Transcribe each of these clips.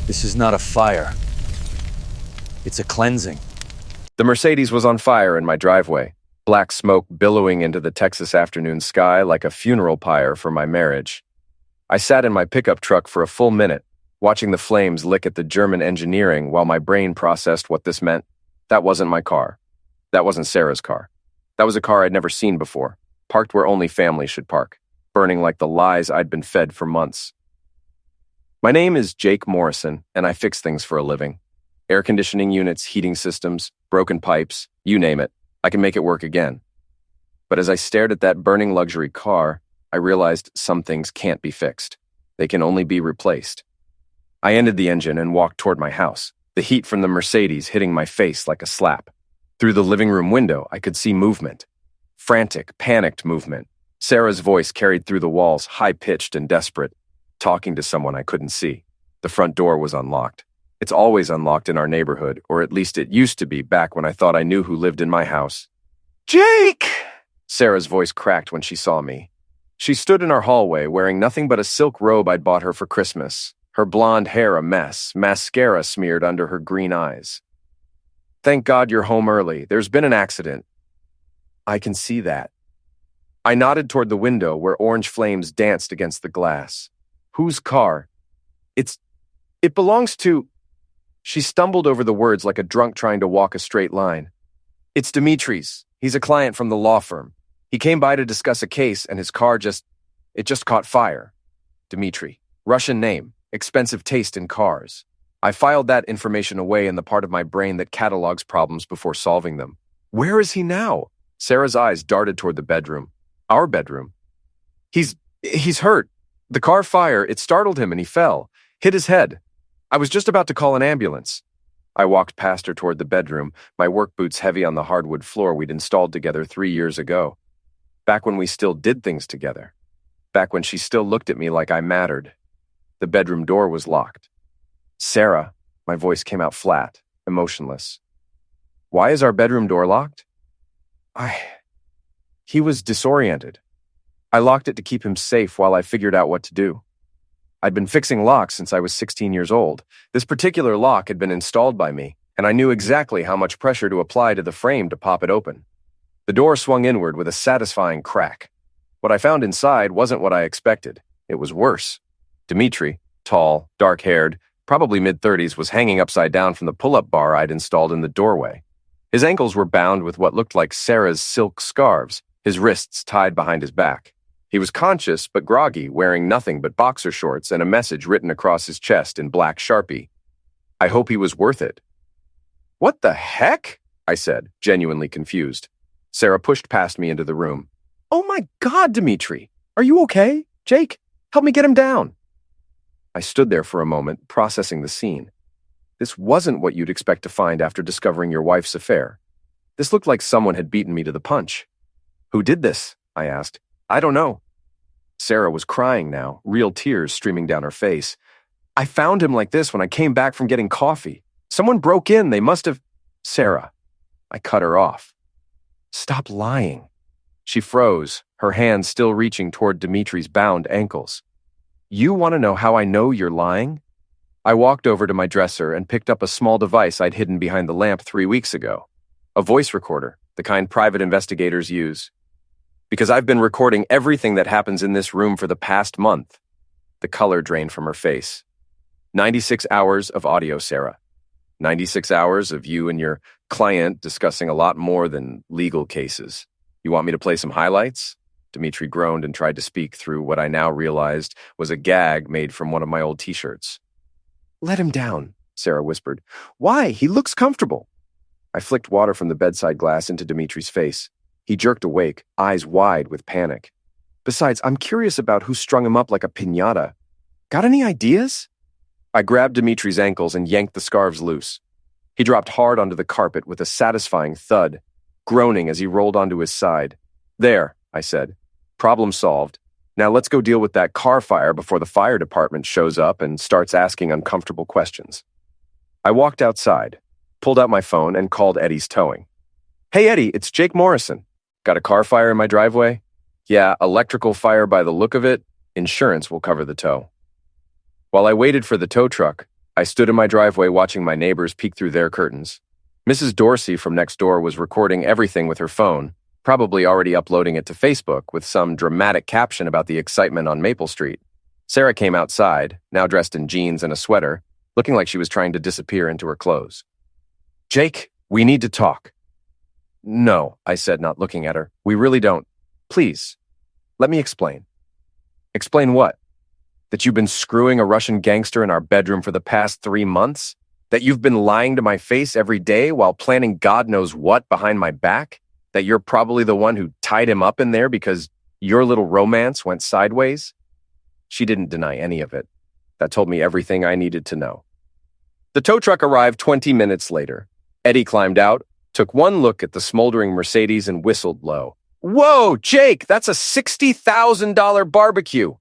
This is not a fire. It's a cleansing. The Mercedes was on fire in my driveway, black smoke billowing into the Texas afternoon sky like a funeral pyre for my marriage. I sat in my pickup truck for a full minute, watching the flames lick at the German engineering while my brain processed what this meant. That wasn't my car. That wasn't Sarah's car. That was a car I'd never seen before, parked where only family should park, burning like the lies I'd been fed for months. My name is Jake Morrison, and I fix things for a living. Air conditioning units, heating systems, broken pipes, you name it, I can make it work again. But as I stared at that burning luxury car, I realized some things can't be fixed. They can only be replaced. I ended the engine and walked toward my house, the heat from the Mercedes hitting my face like a slap. Through the living room window, I could see movement. Frantic, panicked movement. Sarah's voice carried through the walls, high-pitched and desperate, talking to someone I couldn't see. The front door was unlocked. It's always unlocked in our neighborhood, or at least it used to be back when I thought I knew who lived in my house. "Jake!" Sarah's voice cracked when she saw me. She stood in our hallway wearing nothing but a silk robe I'd bought her for Christmas, her blonde hair a mess, mascara smeared under her green eyes. "Thank God you're home early. There's been an accident." "I can see that." I nodded toward the window where orange flames danced against the glass. "Whose car?" It belongs to..." She stumbled over the words like a drunk trying to walk a straight line. "It's Dimitri's. He's a client from the law firm. He came by to discuss a case and his car just caught fire." Dimitri. Russian name. Expensive taste in cars. I filed that information away in the part of my brain that catalogs problems before solving them. "Where is he now?" Sarah's eyes darted toward the bedroom. Our bedroom. He's hurt. The car fire, it startled him and he fell. Hit his head. I was just about to call an ambulance." I walked past her toward the bedroom, my work boots heavy on the hardwood floor we'd installed together 3 years ago. Back when we still did things together. Back when she still looked at me like I mattered. The bedroom door was locked. "Sarah," my voice came out flat, emotionless. "Why is our bedroom door locked?" He was disoriented. I locked it to keep him safe while I figured out what to do. I'd been fixing locks since I was 16 years old. This particular lock had been installed by me, and I knew exactly how much pressure to apply to the frame to pop it open. The door swung inward with a satisfying crack. What I found inside wasn't what I expected. It was worse. Dimitri, tall, dark-haired, probably mid-30s, was hanging upside down from the pull-up bar I'd installed in the doorway. His ankles were bound with what looked like Sarah's silk scarves, his wrists tied behind his back. He was conscious but groggy, wearing nothing but boxer shorts and a message written across his chest in black Sharpie. I hope he was worth it. "What the heck?" I said, genuinely confused. Sarah pushed past me into the room. "Oh my God, Dimitri! Are you okay? Jake, help me get him down." I stood there for a moment, processing the scene. This wasn't what you'd expect to find after discovering your wife's affair. This looked like someone had beaten me to the punch. "Who did this?" I asked. "I don't know." Sarah was crying now, real tears streaming down her face. "I found him like this when I came back from getting coffee. Someone broke in, they must have..." "Sarah." I cut her off. "Stop lying." She froze, her hand still reaching toward Dimitri's bound ankles. "You want to know how I know you're lying?" I walked over to my dresser and picked up a small device I'd hidden behind the lamp 3 weeks ago. A voice recorder, the kind private investigators use. "Because I've been recording everything that happens in this room for the past month." The color drained from her face. 96 hours of audio, Sarah. 96 hours of you and your client discussing a lot more than legal cases. You want me to play some highlights? Dimitri groaned and tried to speak through what I now realized was a gag made from one of my old t-shirts. "Let him down," Sarah whispered. "Why? He looks comfortable." I flicked water from the bedside glass into Dimitri's face. He jerked awake, eyes wide with panic. "Besides, I'm curious about who strung him up like a piñata. Got any ideas?" I grabbed Dimitri's ankles and yanked the scarves loose. He dropped hard onto the carpet with a satisfying thud, groaning as he rolled onto his side. "There," I said. "Problem solved. Now let's go deal with that car fire before the fire department shows up and starts asking uncomfortable questions." I walked outside, pulled out my phone, and called Eddie's Towing. "Hey, Eddie, it's Jake Morrison. Got a car fire in my driveway? Yeah, electrical fire by the look of it. Insurance will cover the tow." While I waited for the tow truck, I stood in my driveway watching my neighbors peek through their curtains. Mrs. Dorsey from next door was recording everything with her phone, probably already uploading it to Facebook with some dramatic caption about the excitement on Maple Street. Sarah came outside, now dressed in jeans and a sweater, looking like she was trying to disappear into her clothes. "Jake, we need to talk." "No," I said, not looking at her. "We really don't. Please, let me explain." "Explain what? That you've been screwing a Russian gangster in our bedroom for the past 3 months? That you've been lying to my face every day while planning God knows what behind my back? That you're probably the one who tied him up in there because your little romance went sideways?" She didn't deny any of it. That told me everything I needed to know. The tow truck arrived 20 minutes later. Eddie climbed out, took one look at the smoldering Mercedes and whistled low. "Whoa, Jake, that's a $60,000 barbecue."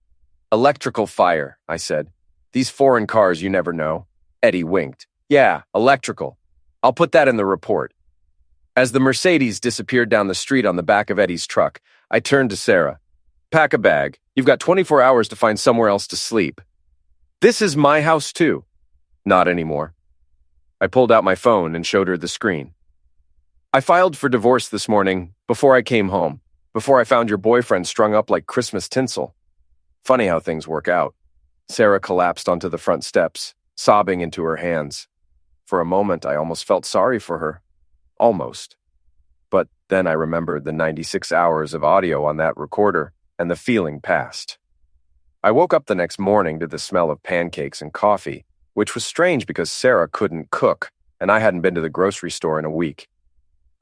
"Electrical fire," I said. "These foreign cars, you never know." Eddie winked. "Yeah, electrical. I'll put that in the report." As the Mercedes disappeared down the street on the back of Eddie's truck, I turned to Sarah. "Pack a bag. You've got 24 hours to find somewhere else to sleep." "This is my house, too." "Not anymore." I pulled out my phone and showed her the screen. "I filed for divorce this morning, before I came home, before I found your boyfriend strung up like Christmas tinsel." Funny how things work out. Sarah collapsed onto the front steps, sobbing into her hands. For a moment, I almost felt sorry for her. Almost. But then I remembered the 96 hours of audio on that recorder, and the feeling passed. I woke up the next morning to the smell of pancakes and coffee, which was strange because Sarah couldn't cook, and I hadn't been to the grocery store in a week.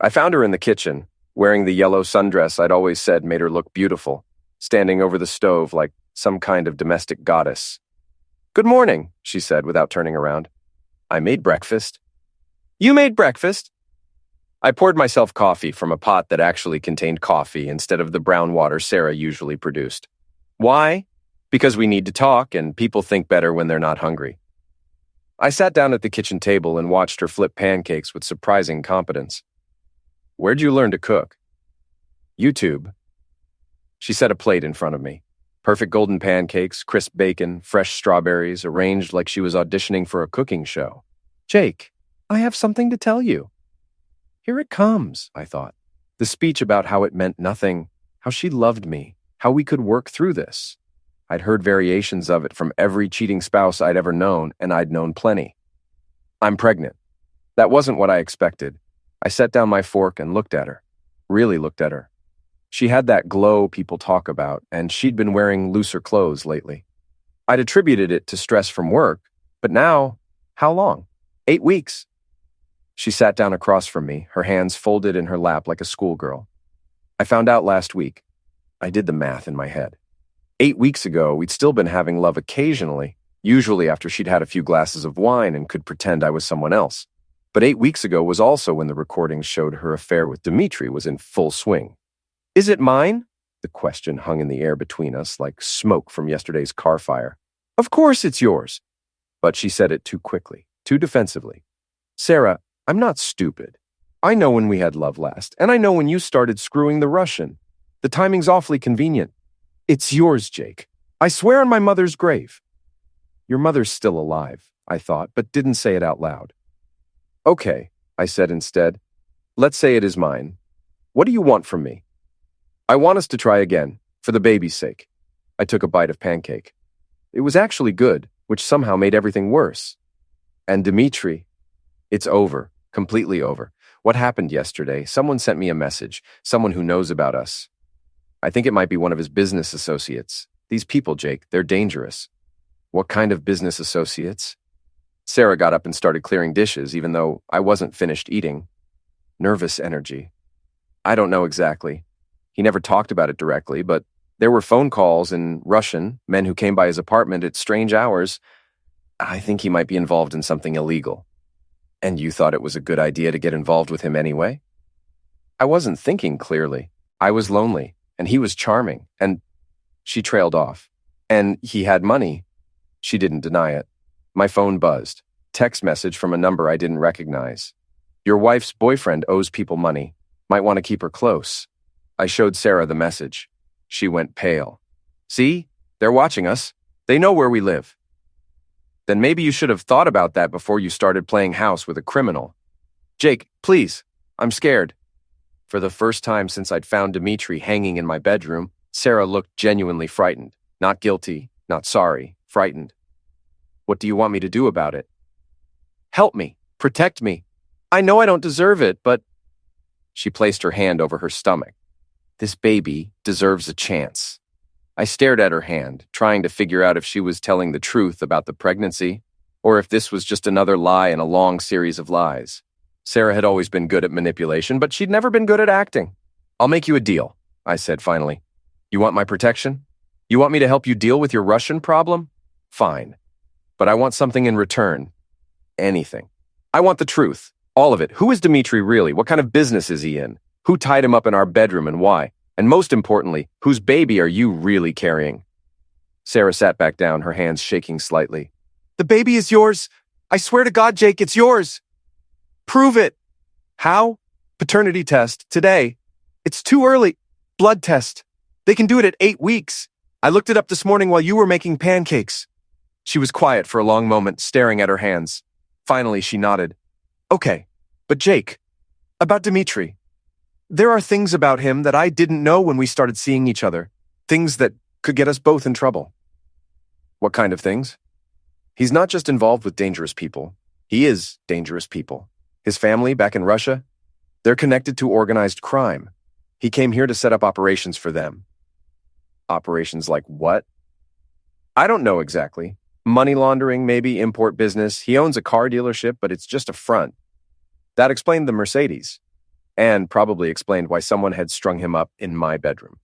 I found her in the kitchen, wearing the yellow sundress I'd always said made her look beautiful, standing over the stove like some kind of domestic goddess. "Good morning," she said without turning around. "I made breakfast." "You made breakfast?" I poured myself coffee from a pot that actually contained coffee instead of the brown water Sarah usually produced. "Why?" "Because we need to talk, and people think better when they're not hungry." I sat down at the kitchen table and watched her flip pancakes with surprising competence. "Where'd you learn to cook?" "YouTube." She set a plate in front of me. Perfect golden pancakes, crisp bacon, fresh strawberries, arranged like she was auditioning for a cooking show. "Jake, I have something to tell you." Here it comes, I thought. The speech about how it meant nothing, how she loved me, how we could work through this. I'd heard variations of it from every cheating spouse I'd ever known, and I'd known plenty. "I'm pregnant." That wasn't what I expected. I set down my fork and looked at her. Really looked at her. She had that glow people talk about, and she'd been wearing looser clothes lately. I'd attributed it to stress from work, but now, how long? 8 weeks. She sat down across from me, her hands folded in her lap like a schoolgirl. "I found out last week." I did the math in my head. 8 weeks ago, we'd still been having love occasionally, usually after she'd had a few glasses of wine and could pretend I was someone else. But 8 weeks ago was also when the recordings showed her affair with Dmitri was in full swing. "Is it mine?" The question hung in the air between us like smoke from yesterday's car fire. "Of course it's yours." But she said it too quickly, too defensively. "Sarah, I'm not stupid. I know when we had love last, and I know when you started screwing the Russian. The timing's awfully convenient. It's yours, Jake. I swear on my mother's grave." Your mother's still alive, I thought, but didn't say it out loud. "Okay," I said instead. "Let's say it is mine. What do you want from me?" "I want us to try again, for the baby's sake." I took a bite of pancake. It was actually good, which somehow made everything worse. "And Dmitri, it's over. Completely over. What happened yesterday? Someone sent me a message. Someone who knows about us. I think it might be one of his business associates. These people, Jake, they're dangerous." "What kind of business associates?" Sarah got up and started clearing dishes, even though I wasn't finished eating. "Nervous energy. I don't know exactly. He never talked about it directly, but there were phone calls in Russian, men who came by his apartment at strange hours. I think he might be involved in something illegal." "And you thought it was a good idea to get involved with him anyway?" I wasn't thinking clearly. I was lonely, and he was charming, and she trailed off. "And he had money." She didn't deny it. My phone buzzed. Text message from a number I didn't recognize. "Your wife's boyfriend owes people money. Might want to keep her close." I showed Sarah the message. She went pale. "See? They're watching us. They know where we live." Then maybe you should have thought about that before you started playing house with a criminal. Jake, please, I'm scared. For the first time since I'd found Dimitri hanging in my bedroom, Sarah looked genuinely frightened. Not guilty, not sorry, frightened. What do you want me to do about it? Help me, protect me. I know I don't deserve it, but... She placed her hand over her stomach. This baby deserves a chance. I stared at her hand, trying to figure out if she was telling the truth about the pregnancy, or if this was just another lie in a long series of lies. Sarah had always been good at manipulation, but she'd never been good at acting. I'll make you a deal, I said finally. You want my protection? You want me to help you deal with your Russian problem? Fine. But I want something in return. Anything. I want the truth. All of it. Who is Dimitri really? What kind of business is he in? Who tied him up in our bedroom and why? And most importantly, whose baby are you really carrying? Sarah sat back down, her hands shaking slightly. The baby is yours. I swear to God, Jake, it's yours. Prove it. How? Paternity test. Today. It's too early. Blood test. They can do it at 8 weeks. I looked it up this morning while you were making pancakes. She was quiet for a long moment, staring at her hands. Finally, she nodded. Okay, but Jake, about Dimitri. There are things about him that I didn't know when we started seeing each other. Things that could get us both in trouble. What kind of things? He's not just involved with dangerous people. He is dangerous people. His family back in Russia, they're connected to organized crime. He came here to set up operations for them. Operations like what? I don't know exactly. Money laundering, maybe import business. He owns a car dealership, but it's just a front. That explained the Mercedes. And probably explained why someone had strung him up in my bedroom.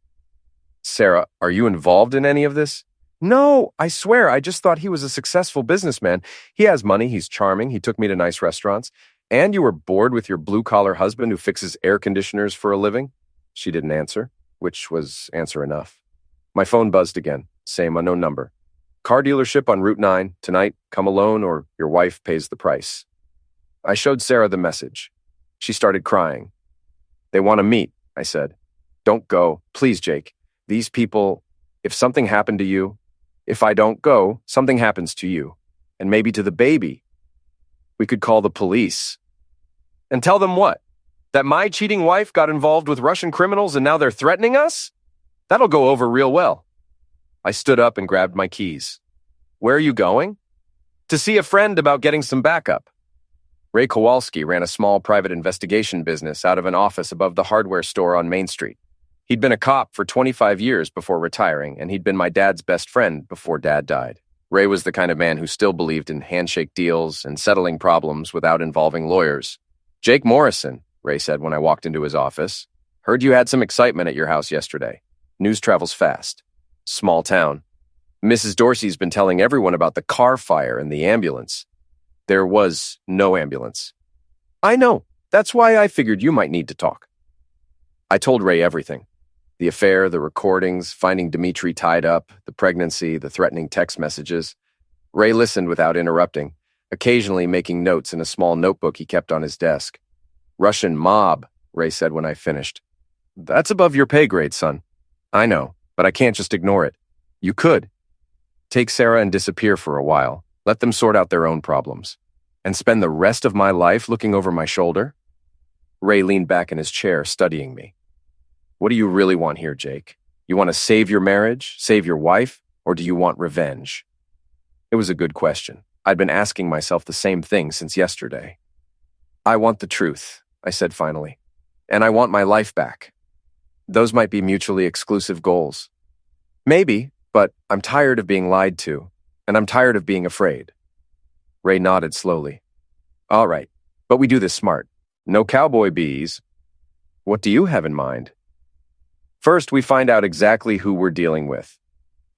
Sarah, are you involved in any of this? No, I swear, I just thought he was a successful businessman. He has money, he's charming, he took me to nice restaurants. And you were bored with your blue-collar husband who fixes air conditioners for a living? She didn't answer, which was answer enough. My phone buzzed again, same unknown number. Car dealership on Route 9, tonight, come alone or your wife pays the price. I showed Sarah the message. She started crying. They want to meet, I said. Don't go. Please, Jake. These people, if something happened to you, if I don't go, something happens to you. And maybe to the baby. We could call the police. And tell them what? That my cheating wife got involved with Russian criminals and now they're threatening us? That'll go over real well. I stood up and grabbed my keys. Where are you going? To see a friend about getting some backup. Ray Kowalski ran a small private investigation business out of an office above the hardware store on Main Street. He'd been a cop for 25 years before retiring, and he'd been my dad's best friend before Dad died. Ray was the kind of man who still believed in handshake deals and settling problems without involving lawyers. Jake Morrison, Ray said when I walked into his office. Heard you had some excitement at your house yesterday. News travels fast. Small town. Mrs. Dorsey's been telling everyone about the car fire and the ambulance. There was no ambulance. I know. That's why I figured you might need to talk. I told Ray everything. The affair, the recordings, finding Dimitri tied up, the pregnancy, the threatening text messages. Ray listened without interrupting, occasionally making notes in a small notebook he kept on his desk. Russian mob, Ray said when I finished. That's above your pay grade, son. I know, but I can't just ignore it. You could. Take Sarah and disappear for a while. Let them sort out their own problems. And spend the rest of my life looking over my shoulder? Ray leaned back in his chair, studying me. What do you really want here, Jake? You want to save your marriage, save your wife, or do you want revenge? It was a good question. I'd been asking myself the same thing since yesterday. I want the truth, I said finally. And I want my life back. Those might be mutually exclusive goals. Maybe, but I'm tired of being lied to, and I'm tired of being afraid. Ray nodded slowly. All right, but we do this smart. No cowboy bees. What do you have in mind? First, we find out exactly who we're dealing with.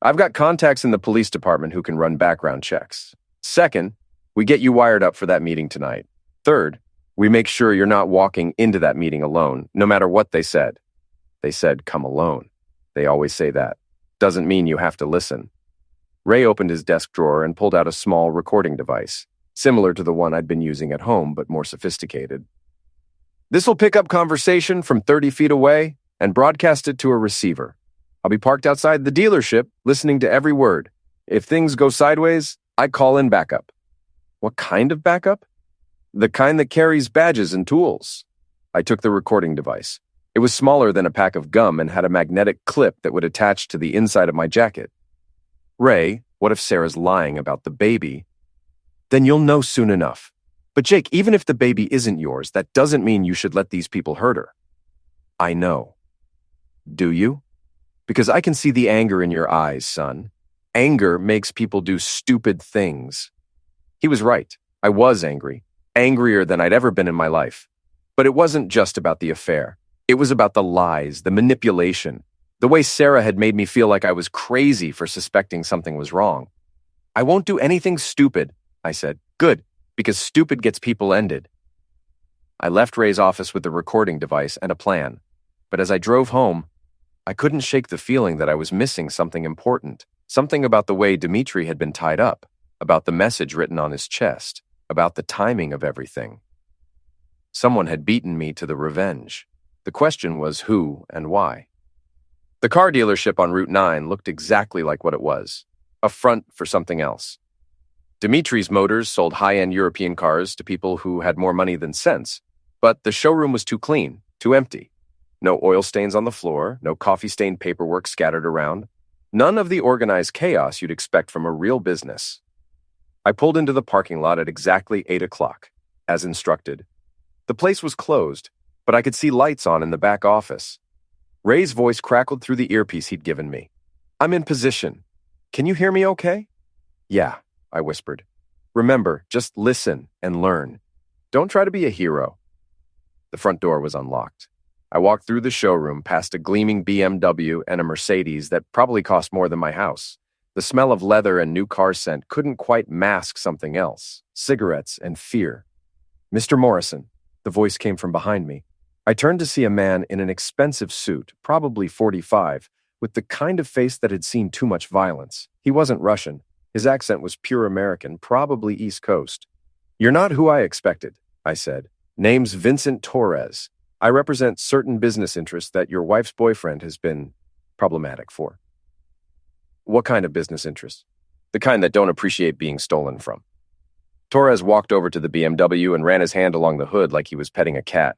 I've got contacts in the police department who can run background checks. Second, we get you wired up for that meeting tonight. Third, we make sure you're not walking into that meeting alone, no matter what they said. They said, come alone. They always say that. Doesn't mean you have to listen. Ray opened his desk drawer and pulled out a small recording device, similar to the one I'd been using at home, but more sophisticated. This'll pick up conversation from 30 feet away and broadcast it to a receiver. I'll be parked outside the dealership, listening to every word. If things go sideways, I call in backup. What kind of backup? The kind that carries badges and tools. I took the recording device. It was smaller than a pack of gum and had a magnetic clip that would attach to the inside of my jacket. Ray, what if Sarah's lying about the baby? Then you'll know soon enough. But Jake, even if the baby isn't yours, that doesn't mean you should let these people hurt her. I know. Do you? Because I can see the anger in your eyes, son. Anger makes people do stupid things. He was right. I was angry. Angrier than I'd ever been in my life. But it wasn't just about the affair. It was about the lies, the manipulation, the way Sarah had made me feel like I was crazy for suspecting something was wrong. I won't do anything stupid, I said. Good, because stupid gets people ended. I left Ray's office with the recording device and a plan. But as I drove home, I couldn't shake the feeling that I was missing something important. Something about the way Dimitri had been tied up, about the message written on his chest, about the timing of everything. Someone had beaten me to the revenge. The question was who and why. The car dealership on Route 9 looked exactly like what it was, a front for something else. Dimitri's Motors sold high-end European cars to people who had more money than sense, but the showroom was too clean, too empty. No oil stains on the floor, no coffee-stained paperwork scattered around. None of the organized chaos you'd expect from a real business. I pulled into the parking lot at exactly 8 o'clock, as instructed. The place was closed, but I could see lights on in the back office. Ray's voice crackled through the earpiece he'd given me. I'm in position. Can you hear me okay? Yeah, I whispered. Remember, just listen and learn. Don't try to be a hero. The front door was unlocked. I walked through the showroom past a gleaming BMW and a Mercedes that probably cost more than my house. The smell of leather and new car scent couldn't quite mask something else, cigarettes and fear. Mr. Morrison, the voice came from behind me. I turned to see a man in an expensive suit, probably 45, with the kind of face that had seen too much violence. He wasn't Russian. His accent was pure American, probably East Coast. You're not who I expected, I said. Name's Vincent Torres. I represent certain business interests that your wife's boyfriend has been problematic for. What kind of business interests? The kind that don't appreciate being stolen from. Torres walked over to the BMW and ran his hand along the hood like he was petting a cat.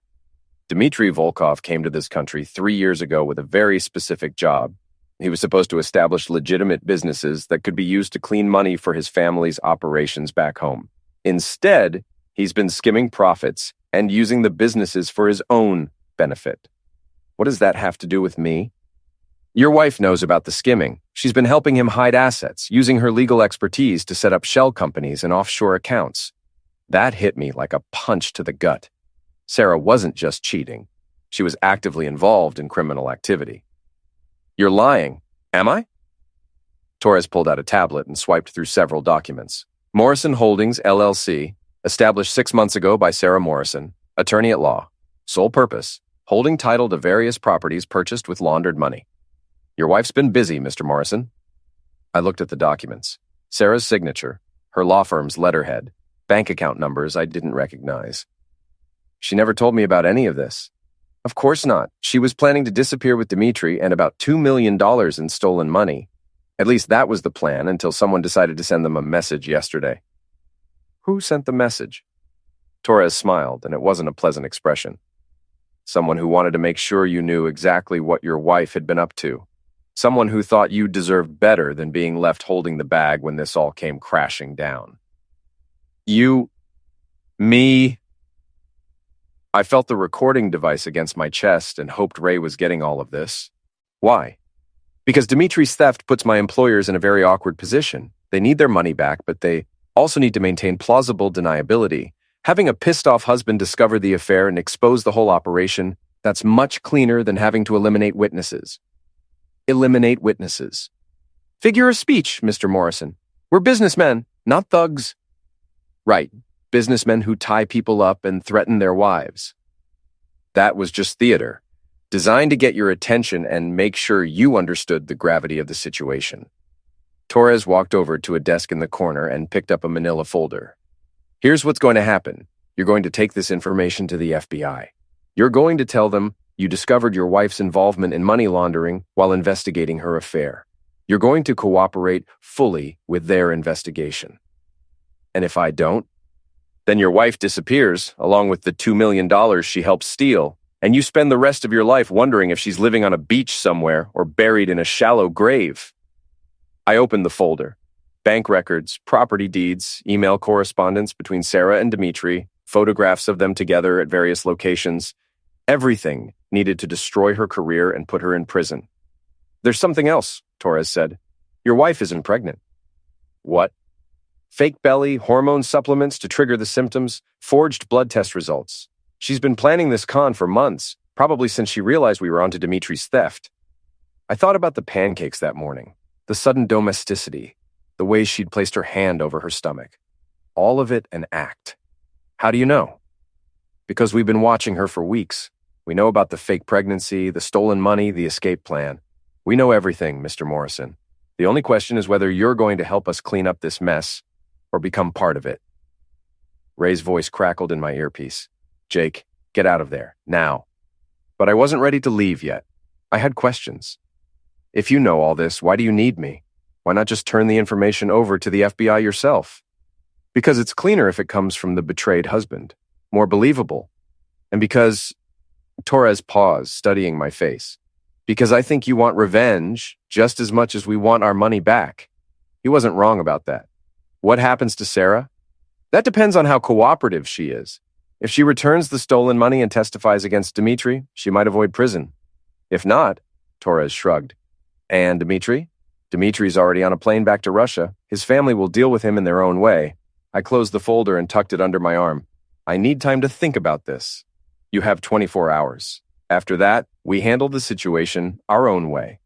Dmitry Volkov came to this country 3 years ago with a very specific job. He was supposed to establish legitimate businesses that could be used to clean money for his family's operations back home. Instead, he's been skimming profits and using the businesses for his own benefit. What does that have to do with me? Your wife knows about the skimming. She's been helping him hide assets, using her legal expertise to set up shell companies and offshore accounts. That hit me like a punch to the gut. Sarah wasn't just cheating. She was actively involved in criminal activity. You're lying, am I? Torres pulled out a tablet and swiped through several documents. Morrison Holdings, LLC, established 6 months ago by Sarah Morrison, attorney at law. Sole purpose, holding title to various properties purchased with laundered money. Your wife's been busy, Mr. Morrison. I looked at the documents. Sarah's signature, her law firm's letterhead, bank account numbers I didn't recognize. She never told me about any of this. Of course not. She was planning to disappear with Dimitri and about $2 million in stolen money. At least that was the plan until someone decided to send them a message yesterday. Who sent the message? Torres smiled, and it wasn't a pleasant expression. Someone who wanted to make sure you knew exactly what your wife had been up to. Someone who thought you deserved better than being left holding the bag when this all came crashing down. Me. I felt the recording device against my chest and hoped Ray was getting all of this. Why? Because Dimitri's theft puts my employers in a very awkward position. They need their money back, but they also need to maintain plausible deniability. Having a pissed-off husband discover the affair and expose the whole operation, that's much cleaner than having to eliminate witnesses. Eliminate witnesses. Figure of speech, Mr. Morrison. We're businessmen, not thugs. Right. Businessmen who tie people up and threaten their wives. That was just theater, designed to get your attention and make sure you understood the gravity of the situation. Torres walked over to a desk in the corner and picked up a manila folder. Here's what's going to happen. You're going to take this information to the FBI. You're going to tell them you discovered your wife's involvement in money laundering while investigating her affair. You're going to cooperate fully with their investigation. And if I don't? Then your wife disappears, along with the $2 million she helped steal, and you spend the rest of your life wondering if she's living on a beach somewhere or buried in a shallow grave. I opened the folder. Bank records, property deeds, email correspondence between Sarah and Dimitri, photographs of them together at various locations. Everything needed to destroy her career and put her in prison. There's something else, Torres said. Your wife isn't pregnant. What? Fake belly, hormone supplements to trigger the symptoms, forged blood test results. She's been planning this con for months, probably since she realized we were onto Dimitri's theft. I thought about the pancakes that morning, the sudden domesticity, the way she'd placed her hand over her stomach. All of it an act. How do you know? Because we've been watching her for weeks. We know about the fake pregnancy, the stolen money, the escape plan. We know everything, Mr. Morrison. The only question is whether you're going to help us clean up this mess or become part of it. Ray's voice crackled in my earpiece. Jake, get out of there, now. But I wasn't ready to leave yet. I had questions. If you know all this, why do you need me? Why not just turn the information over to the FBI yourself? Because it's cleaner if it comes from the betrayed husband. More believable. And because... Torres paused, studying my face. Because I think you want revenge just as much as we want our money back. He wasn't wrong about that. What happens to Sarah? That depends on how cooperative she is. If she returns the stolen money and testifies against Dimitri, she might avoid prison. If not, Torres shrugged. And Dimitri? Dimitri's already on a plane back to Russia. His family will deal with him in their own way. I closed the folder and tucked it under my arm. I need time to think about this. You have 24 hours. After that, we handle the situation our own way.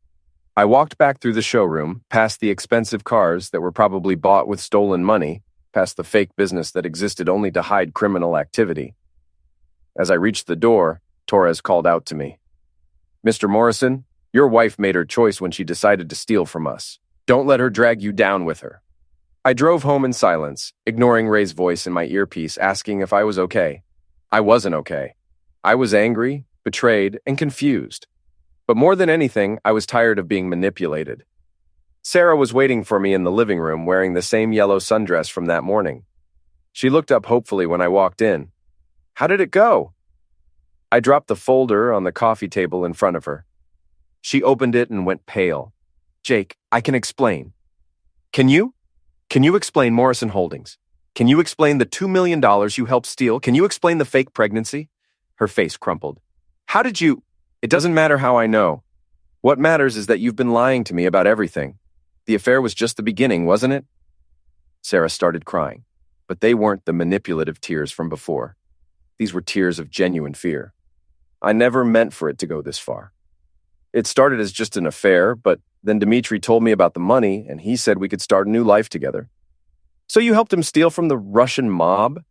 I walked back through the showroom, past the expensive cars that were probably bought with stolen money, past the fake business that existed only to hide criminal activity. As I reached the door, Torres called out to me. Mr. Morrison, your wife made her choice when she decided to steal from us. Don't let her drag you down with her. I drove home in silence, ignoring Ray's voice in my earpiece, asking if I was okay. I wasn't okay. I was angry, betrayed, and confused. But more than anything, I was tired of being manipulated. Sarah was waiting for me in the living room wearing the same yellow sundress from that morning. She looked up hopefully when I walked in. How did it go? I dropped the folder on the coffee table in front of her. She opened it and went pale. Jake, I can explain. Can you? Can you explain Morrison Holdings? Can you explain the $2 million you helped steal? Can you explain the fake pregnancy? Her face crumpled. How did you? It doesn't matter how I know. What matters is that you've been lying to me about everything. The affair was just the beginning, wasn't it? Sarah started crying, but they weren't the manipulative tears from before. These were tears of genuine fear. I never meant for it to go this far. It started as just an affair, but then Dimitri told me about the money, and he said we could start a new life together. So you helped him steal from the Russian mob?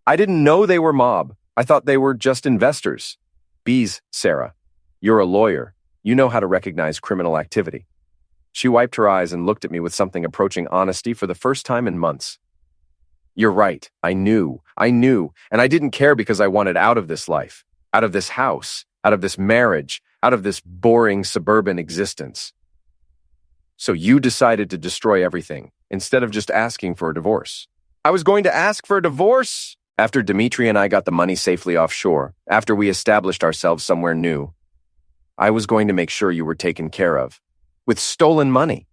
I didn't know they were mob. I thought they were just investors. Bees, Sarah. You're a lawyer. You know how to recognize criminal activity. She wiped her eyes and looked at me with something approaching honesty for the first time in months. You're right. I knew, and I didn't care because I wanted out of this life, out of this house, out of this marriage, out of this boring suburban existence. So you decided to destroy everything, instead of just asking for a divorce. I was going to ask for a divorce! After Dimitri and I got the money safely offshore, after we established ourselves somewhere new, I was going to make sure you were taken care of. With stolen money.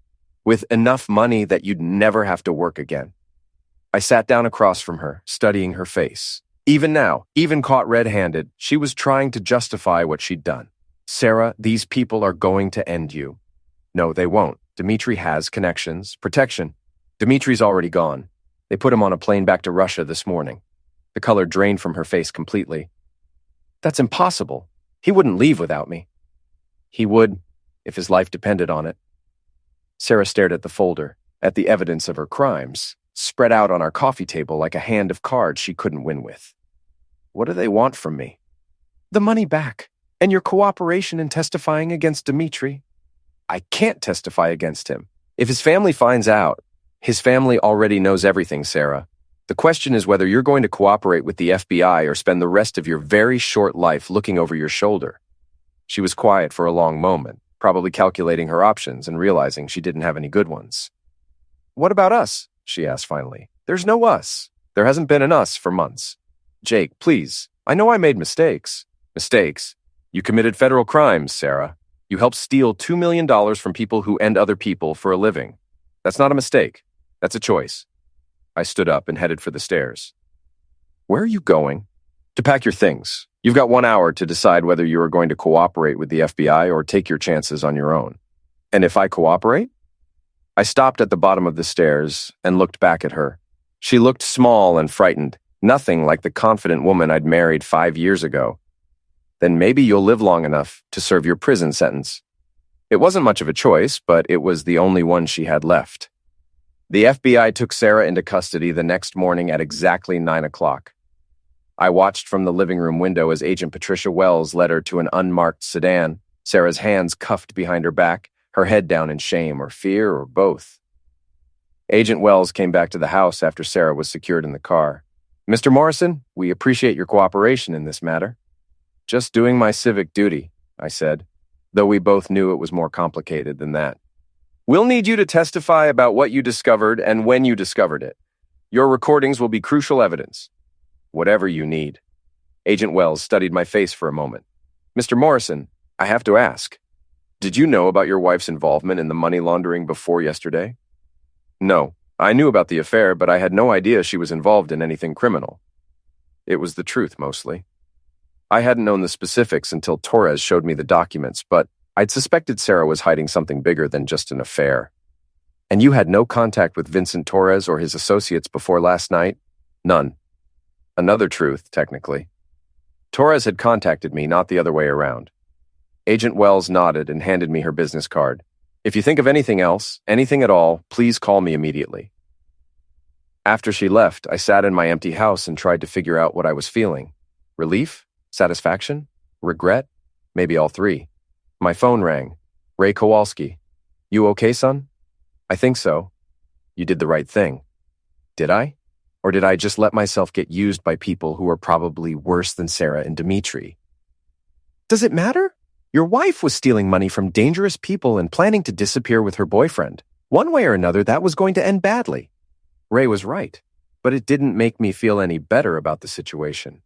With enough money that you'd never have to work again. I sat down across from her, studying her face. Even now, even caught red-handed, she was trying to justify what she'd done. Sarah, these people are going to end you. No, they won't. Dimitri has connections, protection. Dimitri's already gone. They put him on a plane back to Russia this morning. The color drained from her face completely. That's impossible. He wouldn't leave without me. He would, if his life depended on it. Sarah stared at the folder, at the evidence of her crimes, spread out on our coffee table like a hand of cards she couldn't win with. What do they want from me? The money back, and your cooperation in testifying against Dimitri. I can't testify against him. If his family finds out, his family already knows everything, Sarah. The question is whether you're going to cooperate with the FBI or spend the rest of your very short life looking over your shoulder. She was quiet for a long moment, probably calculating her options and realizing she didn't have any good ones. What about us? She asked finally. There's no us. There hasn't been an us for months. Jake, please. I know I made mistakes. Mistakes? You committed federal crimes, Sarah. You helped steal $2 million from people who end other people for a living. That's not a mistake. That's a choice. I stood up and headed for the stairs. Where are you going? To pack your things. You've got 1 hour to decide whether you are going to cooperate with the FBI or take your chances on your own. And if I cooperate? I stopped at the bottom of the stairs and looked back at her. She looked small and frightened, nothing like the confident woman I'd married 5 years ago. Then maybe you'll live long enough to serve your prison sentence. It wasn't much of a choice, but it was the only one she had left. The FBI took Sarah into custody the next morning at exactly 9 o'clock. I watched from the living room window as Agent Patricia Wells led her to an unmarked sedan, Sarah's hands cuffed behind her back, her head down in shame or fear or both. Agent Wells came back to the house after Sarah was secured in the car. Mr. Morrison, we appreciate your cooperation in this matter. Just doing my civic duty, I said, though we both knew it was more complicated than that. We'll need you to testify about what you discovered and when you discovered it. Your recordings will be crucial evidence. Whatever you need. Agent Wells studied my face for a moment. Mr. Morrison, I have to ask, did you know about your wife's involvement in the money laundering before yesterday? No, I knew about the affair, but I had no idea she was involved in anything criminal. It was the truth, mostly. I hadn't known the specifics until Torres showed me the documents, but I'd suspected Sarah was hiding something bigger than just an affair. And you had no contact with Vincent Torres or his associates before last night? None. Another truth, technically. Torres had contacted me, not the other way around. Agent Wells nodded and handed me her business card. If you think of anything else, anything at all, please call me immediately. After she left, I sat in my empty house and tried to figure out what I was feeling. Relief? Satisfaction? Regret? Maybe all three. My phone rang. Ray Kowalski. You okay, son? I think so. You did the right thing. Did I? Or did I just let myself get used by people who are probably worse than Sarah and Dimitri? Does it matter? Your wife was stealing money from dangerous people and planning to disappear with her boyfriend. One way or another, that was going to end badly. Ray was right, but it didn't make me feel any better about the situation.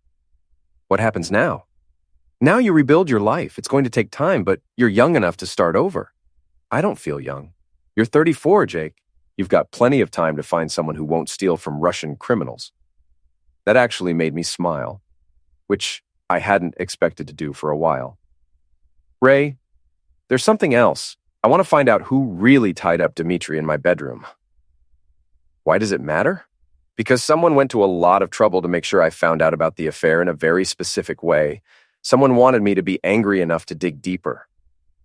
What happens now? Now you rebuild your life. It's going to take time, but you're young enough to start over. I don't feel young. You're 34, Jake. You've got plenty of time to find someone who won't steal from Russian criminals. That actually made me smile, which I hadn't expected to do for a while. Ray, there's something else. I want to find out who really tied up Dimitri in my bedroom. Why does it matter? Because someone went to a lot of trouble to make sure I found out about the affair in a very specific way. Someone wanted me to be angry enough to dig deeper.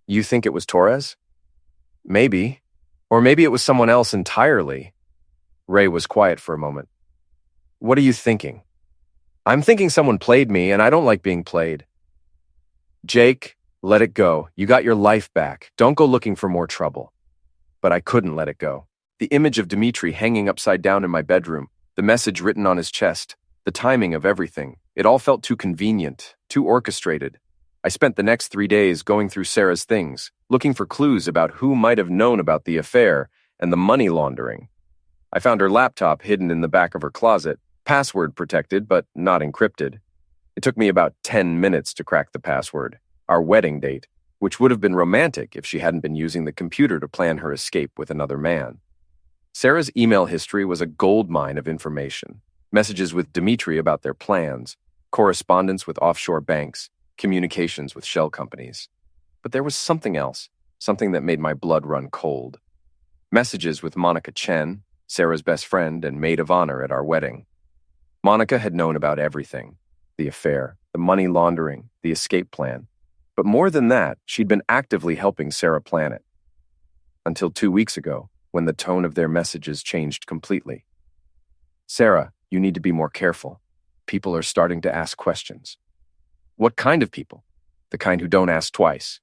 You think it was Torres? Maybe. Or maybe it was someone else entirely. Ray was quiet for a moment. What are you thinking? I'm thinking someone played me, and I don't like being played. Jake, let it go. You got your life back. Don't go looking for more trouble. But I couldn't let it go. The image of Dimitri hanging upside down in my bedroom, the message written on his chest, the timing of everything. It all felt too convenient, too orchestrated. I spent the next 3 days going through Sarah's things, looking for clues about who might have known about the affair and the money laundering. I found her laptop hidden in the back of her closet, password protected but not encrypted. It took me about 10 minutes to crack the password, our wedding date, which would have been romantic if she hadn't been using the computer to plan her escape with another man. Sarah's email history was a goldmine of information. Messages with Dimitri about their plans, correspondence with offshore banks, communications with shell companies. But there was something else, something that made my blood run cold. Messages with Monica Chen, Sarah's best friend and maid of honor at our wedding. Monica had known about everything, the affair, the money laundering, the escape plan. But more than that, she'd been actively helping Sarah plan it. Until 2 weeks ago, when the tone of their messages changed completely. Sarah, you need to be more careful. People are starting to ask questions. What kind of people? The kind who don't ask twice.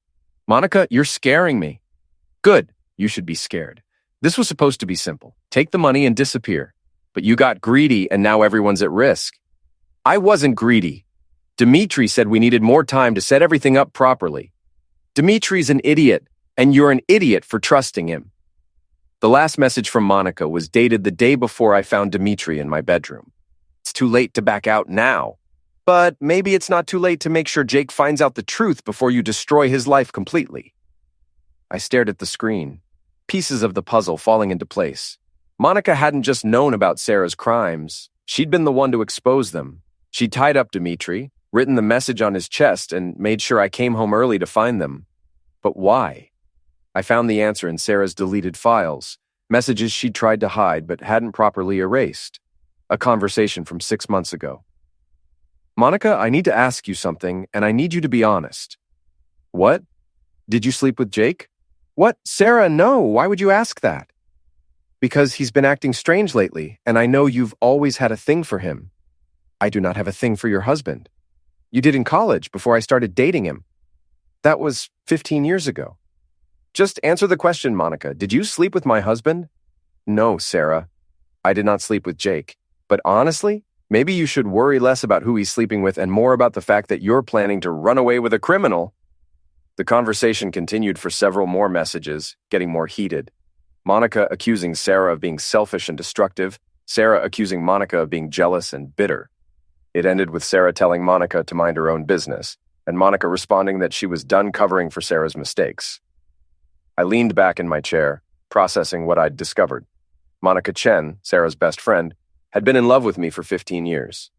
Monica, you're scaring me. Good. You should be scared. This was supposed to be simple. Take the money and disappear. But you got greedy and now everyone's at risk. I wasn't greedy. Dimitri said we needed more time to set everything up properly. Dimitri's an idiot, and you're an idiot for trusting him. The last message from Monica was dated the day before I found Dimitri in my bedroom. It's too late to back out now. But maybe it's not too late to make sure Jake finds out the truth before you destroy his life completely. I stared at the screen, pieces of the puzzle falling into place. Monica hadn't just known about Sarah's crimes. She'd been the one to expose them. She'd tied up Dimitri, written the message on his chest, and made sure I came home early to find them. But why? I found the answer in Sarah's deleted files, messages she'd tried to hide but hadn't properly erased. A conversation from 6 months ago. Monica, I need to ask you something, and I need you to be honest. What? Did you sleep with Jake? What? Sarah, no. Why would you ask that? Because he's been acting strange lately, and I know you've always had a thing for him. I do not have a thing for your husband. You did in college before I started dating him. That was 15 years ago. Just answer the question, Monica. Did you sleep with my husband? No, Sarah. I did not sleep with Jake. But honestly, maybe you should worry less about who he's sleeping with and more about the fact that you're planning to run away with a criminal. The conversation continued for several more messages, getting more heated. Monica accusing Sarah of being selfish and destructive, Sarah accusing Monica of being jealous and bitter. It ended with Sarah telling Monica to mind her own business, and Monica responding that she was done covering for Sarah's mistakes. I leaned back in my chair, processing what I'd discovered. Monica Chen, Sarah's best friend, had been in love with me for 15 years.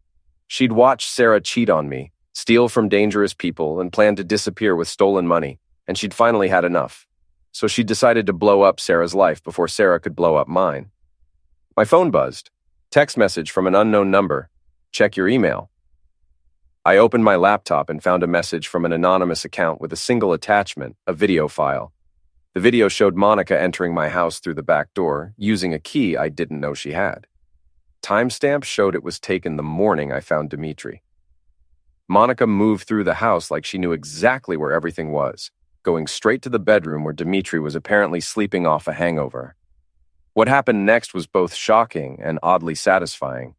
She'd watched Sarah cheat on me, steal from dangerous people, and plan to disappear with stolen money, and she'd finally had enough. So she decided to blow up Sarah's life before Sarah could blow up mine. My phone buzzed. Text message from an unknown number. Check your email. I opened my laptop and found a message from an anonymous account with a single attachment, a video file. The video showed Monica entering my house through the back door, using a key I didn't know she had. Timestamp showed it was taken the morning I found Dimitri. Monica moved through the house like she knew exactly where everything was, going straight to the bedroom where Dimitri was apparently sleeping off a hangover. What happened next was both shocking and oddly satisfying.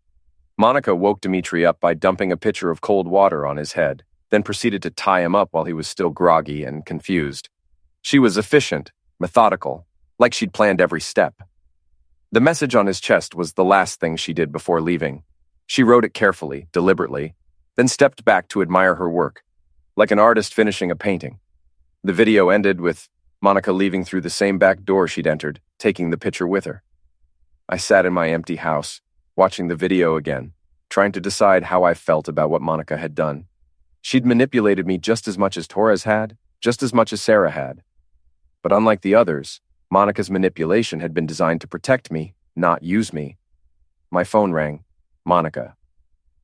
Monica woke Dimitri up by dumping a pitcher of cold water on his head, then proceeded to tie him up while he was still groggy and confused. She was efficient, methodical, like she'd planned every step. The message on his chest was the last thing she did before leaving. She wrote it carefully, deliberately, then stepped back to admire her work, like an artist finishing a painting. The video ended with Monica leaving through the same back door she'd entered, taking the picture with her. I sat in my empty house, watching the video again, trying to decide how I felt about what Monica had done. She'd manipulated me just as much as Torres had, just as much as Sarah had. But unlike the others, Monica's manipulation had been designed to protect me, not use me. My phone rang. Monica.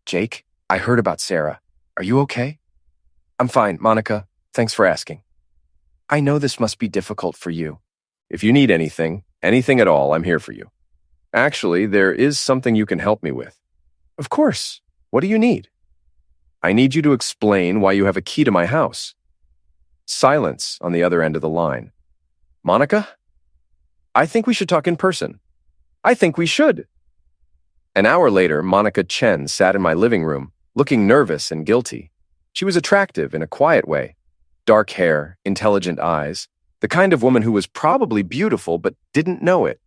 Jake, I heard about Sarah. Are you okay? I'm fine, Monica. Thanks for asking. I know this must be difficult for you. If you need anything at all, I'm here for you. Actually, there is something you can help me with. Of course. What do you need? I need you to explain why you have a key to my house. Silence on the other end of the line. Monica? I think we should talk in person. I think we should. An hour later, Monica Chen sat in my living room, looking nervous and guilty. She was attractive in a quiet way. Dark hair, intelligent eyes, the kind of woman who was probably beautiful but didn't know it.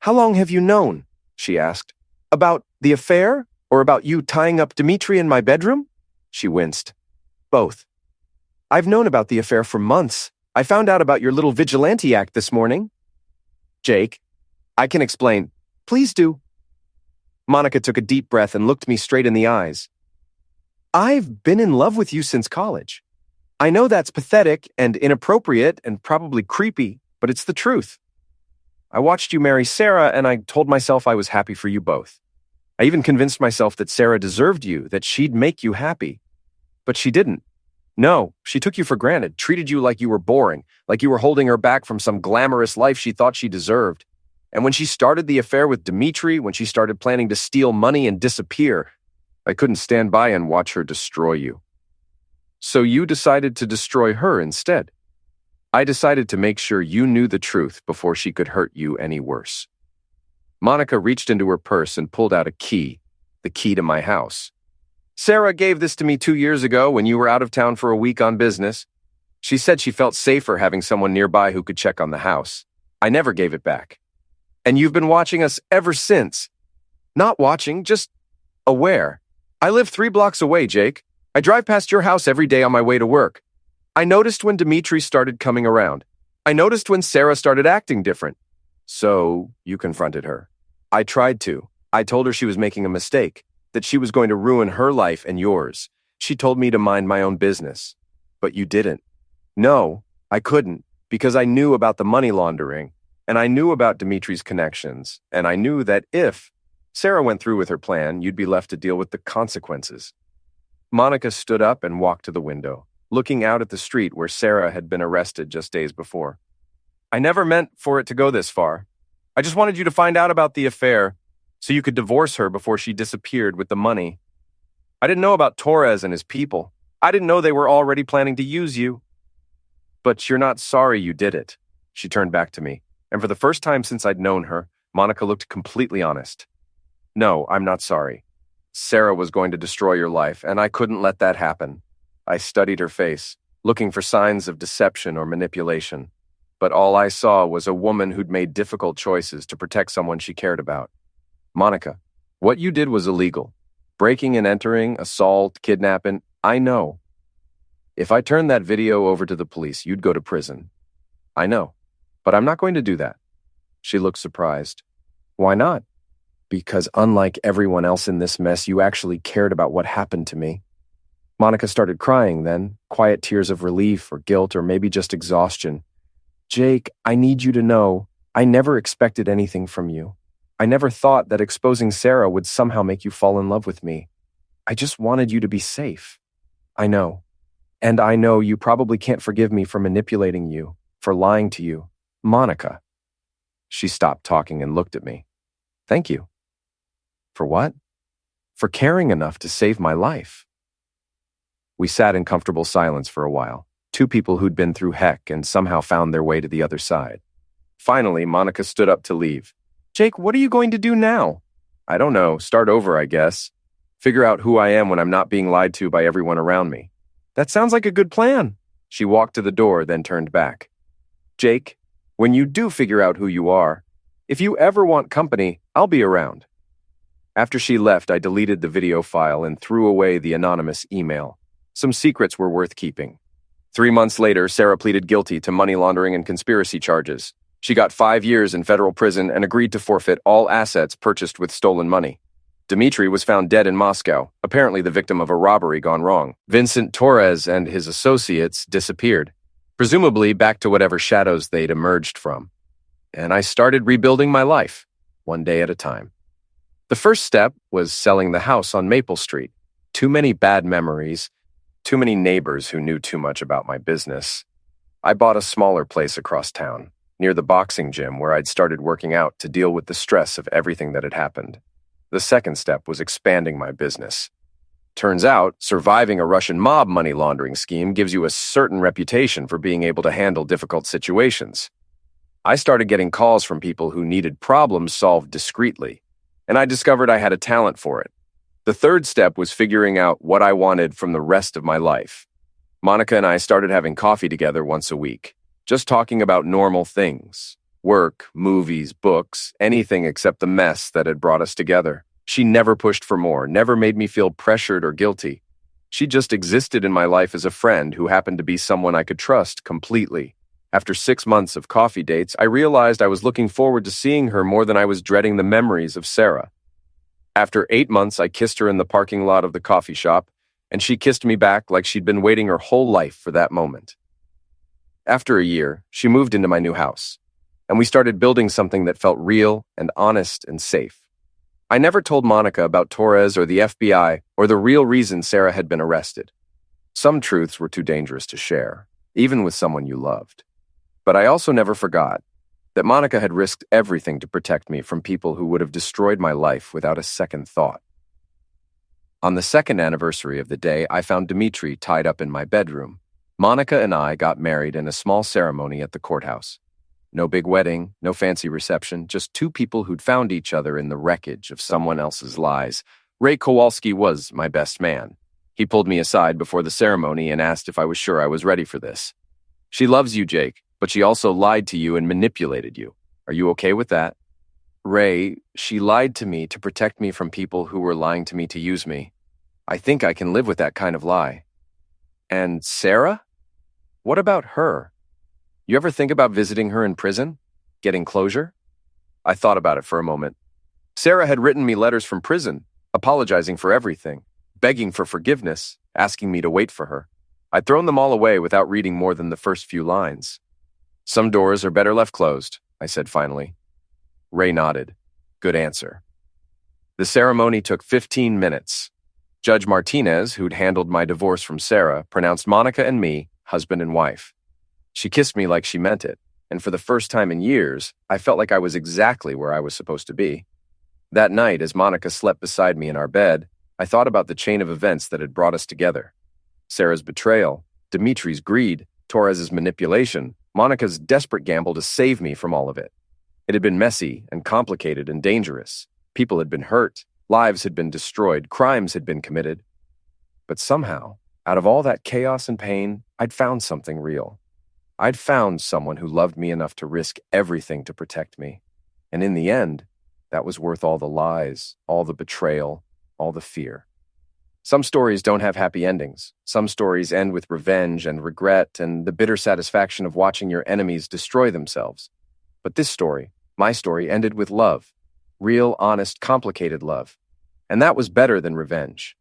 How long have you known? She asked. About the affair? Or about you tying up Dimitri in my bedroom? She winced. Both. I've known about the affair for months. I found out about your little vigilante act this morning. Jake, I can explain. Please do. Monica took a deep breath and looked me straight in the eyes. I've been in love with you since college. I know that's pathetic and inappropriate and probably creepy, but it's the truth. I watched you marry Sarah and I told myself I was happy for you both. I even convinced myself that Sarah deserved you, that she'd make you happy. But she didn't. No, she took you for granted, treated you like you were boring, like you were holding her back from some glamorous life she thought she deserved. And when she started the affair with Dimitri, when she started planning to steal money and disappear, I couldn't stand by and watch her destroy you. So you decided to destroy her instead. I decided to make sure you knew the truth before she could hurt you any worse. Monica reached into her purse and pulled out a key, the key to my house. Sarah gave this to me 2 years ago when you were out of town for a week on business. She said she felt safer having someone nearby who could check on the house. I never gave it back. And you've been watching us ever since. Not watching, just aware. I live 3 blocks away, Jake. I drive past your house every day on my way to work. I noticed when Dimitri started coming around. I noticed when Sarah started acting different. So, you confronted her. I tried to. I told her she was making a mistake, that she was going to ruin her life and yours. She told me to mind my own business. But you didn't. No, I couldn't, because I knew about the money laundering, and I knew about Dimitri's connections, and I knew that if Sarah went through with her plan, you'd be left to deal with the consequences. Monica stood up and walked to the window, looking out at the street where Sarah had been arrested just days before. I never meant for it to go this far. I just wanted you to find out about the affair so you could divorce her before she disappeared with the money. I didn't know about Torres and his people. I didn't know they were already planning to use you. But you're not sorry you did it. She turned back to me, and for the first time since I'd known her, Monica looked completely honest. No, I'm not sorry. Sarah was going to destroy your life, and I couldn't let that happen. I studied her face, looking for signs of deception or manipulation. But all I saw was a woman who'd made difficult choices to protect someone she cared about. Monica, what you did was illegal. Breaking and entering, assault, kidnapping, I know. If I turned that video over to the police, you'd go to prison. I know, but I'm not going to do that. She looked surprised. Why not? Because unlike everyone else in this mess, you actually cared about what happened to me. Monica started crying then, quiet tears of relief or guilt or maybe just exhaustion. Jake, I need you to know, I never expected anything from you. I never thought that exposing Sarah would somehow make you fall in love with me. I just wanted you to be safe. I know. And I know you probably can't forgive me for manipulating you, for lying to you. Monica. She stopped talking and looked at me. Thank you. For what? For caring enough to save my life. We sat in comfortable silence for a while, 2 people who'd been through heck and somehow found their way to the other side. Finally, Monica stood up to leave. Jake, what are you going to do now? I don't know. Start over, I guess. Figure out who I am when I'm not being lied to by everyone around me. That sounds like a good plan. She walked to the door, then turned back. Jake, when you do figure out who you are, if you ever want company, I'll be around. After she left, I deleted the video file and threw away the anonymous email. Some secrets were worth keeping. 3 months later, Sarah pleaded guilty to money laundering and conspiracy charges. She got 5 years in federal prison and agreed to forfeit all assets purchased with stolen money. Dimitri was found dead in Moscow, apparently the victim of a robbery gone wrong. Vincent Torres and his associates disappeared, presumably back to whatever shadows they'd emerged from. And I started rebuilding my life, one day at a time. The first step was selling the house on Maple Street. Too many bad memories, too many neighbors who knew too much about my business. I bought a smaller place across town, near the boxing gym where I'd started working out to deal with the stress of everything that had happened. The second step was expanding my business. Turns out, surviving a Russian mob money laundering scheme gives you a certain reputation for being able to handle difficult situations. I started getting calls from people who needed problems solved discreetly, and I discovered I had a talent for it. The third step was figuring out what I wanted from the rest of my life. Monica and I started having coffee together once a week, just talking about normal things. Work, movies, books, anything except the mess that had brought us together. She never pushed for more, never made me feel pressured or guilty. She just existed in my life as a friend who happened to be someone I could trust completely. After 6 months of coffee dates, I realized I was looking forward to seeing her more than I was dreading the memories of Sarah. After 8 months, I kissed her in the parking lot of the coffee shop, and she kissed me back like she'd been waiting her whole life for that moment. After a year, she moved into my new house, and we started building something that felt real and honest and safe. I never told Monica about Torres or the FBI or the real reason Sarah had been arrested. Some truths were too dangerous to share, even with someone you loved. But I also never forgot that Monica had risked everything to protect me from people who would have destroyed my life without a second thought. On the second anniversary of the day, I found Dimitri tied up in my bedroom. Monica and I got married in a small ceremony at the courthouse. No big wedding, no fancy reception, just 2 people who'd found each other in the wreckage of someone else's lies. Ray Kowalski was my best man. He pulled me aside before the ceremony and asked if I was sure I was ready for this. She loves you, Jake, but she also lied to you and manipulated you. Are you okay with that? Ray, she lied to me to protect me from people who were lying to me to use me. I think I can live with that kind of lie. And Sarah? What about her? You ever think about visiting her in prison? Getting closure? I thought about it for a moment. Sarah had written me letters from prison, apologizing for everything, begging for forgiveness, asking me to wait for her. I'd thrown them all away without reading more than the first few lines. Some doors are better left closed, I said finally. Ray nodded. Good answer. The ceremony took 15 minutes. Judge Martinez, who'd handled my divorce from Sarah, pronounced Monica and me husband and wife. She kissed me like she meant it, and for the first time in years, I felt like I was exactly where I was supposed to be. That night, as Monica slept beside me in our bed, I thought about the chain of events that had brought us together. Sarah's betrayal, Dimitri's greed, Torres's manipulation, Monica's desperate gamble to save me from all of it. It had been messy and complicated and dangerous. People had been hurt, lives had been destroyed, crimes had been committed. But somehow, out of all that chaos and pain, I'd found something real. I'd found someone who loved me enough to risk everything to protect me. And in the end, that was worth all the lies, all the betrayal, all the fear. Some stories don't have happy endings. Some stories end with revenge and regret and the bitter satisfaction of watching your enemies destroy themselves. But this story, my story, ended with love. Real, honest, complicated love. And that was better than revenge.